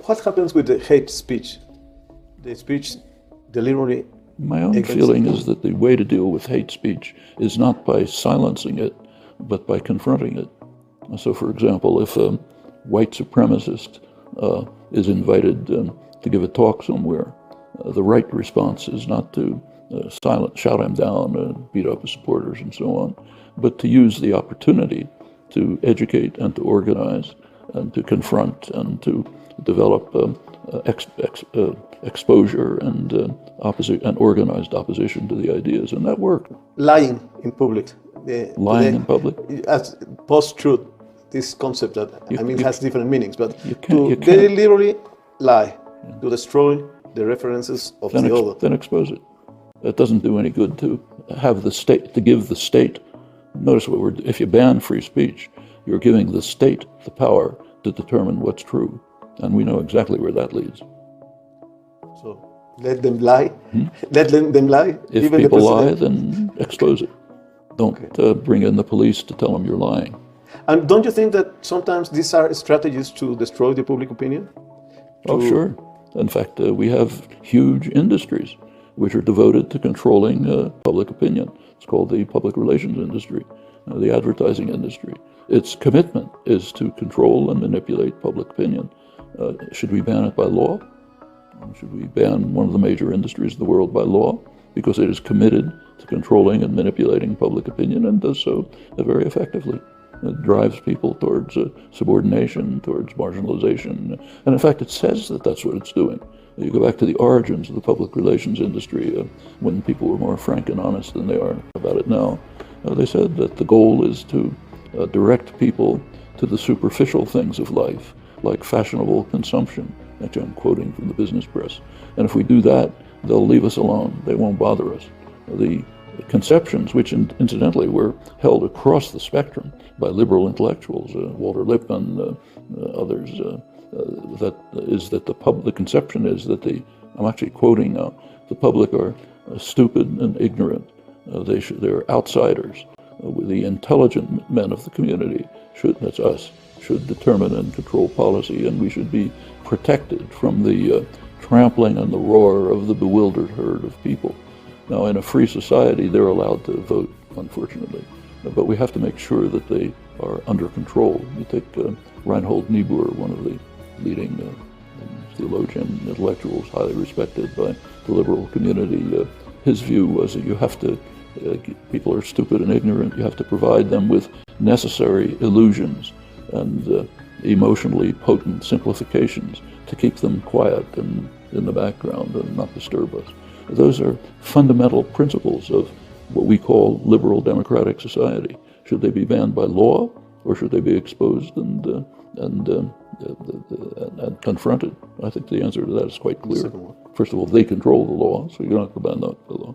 what happens with the hate speech? The speech deliberately. My own feeling is that the way to deal with hate speech is not by silencing it, but by confronting it. So, for example, if a white supremacist is invited to give a talk somewhere, the right response is not to shout him down, beat up his supporters and so on, but to use the opportunity to educate and to organize and to confront and to develop exposure and organized opposition to the ideas, and that worked. Lying in public. Lying in public? As post-truth, this concept that, has different meanings, but you deliberately lie, to destroy the references of the other. Then expose it. It doesn't do any good to have the state, to give the state, notice if you ban free speech, you're giving the state the power to determine what's true. And we know exactly where that leads. So let them lie. Let them lie. If even people lie, then expose it. Don't bring in the police to tell them you're lying. And don't you think that sometimes these are strategies to destroy the public opinion? Oh, sure. In fact, we have huge industries which are devoted to controlling public opinion. It's called the public relations industry, the advertising industry. Its commitment is to control and manipulate public opinion. Should we ban it by law? Should we ban one of the major industries of the world by law? Because it is committed to controlling and manipulating public opinion and does so very effectively. It drives people towards subordination, towards marginalization. And in fact, it says that that's what it's doing. You go back to the origins of the public relations industry, when people were more frank and honest than they are about it now. They said that the goal is to direct people to the superficial things of life, like fashionable consumption. Actually, I'm quoting from the business press. And if we do that, they'll leave us alone. They won't bother us. The conceptions, which incidentally were held across the spectrum by liberal intellectuals, Walter Lippmann, others, the conception is that I'm actually quoting now, the public are stupid and ignorant. They're outsiders. The intelligent men of the community that's us, should determine and control policy, and we should be protected from the trampling and the roar of the bewildered herd of people. Now, in a free society, they're allowed to vote, unfortunately, but we have to make sure that they are under control. You take Reinhold Niebuhr, one of the leading theologian, intellectuals, highly respected by the liberal community. His view was that you have to, people are stupid and ignorant, you have to provide them with necessary illusions and emotionally potent simplifications to keep them quiet and in the background and not disturb us. Those are fundamental principles of what we call liberal democratic society. Should they be banned by law, or should they be exposed and confronted? I think the answer to that is quite clear. First of all, they control the law, so you don't have to ban that by law.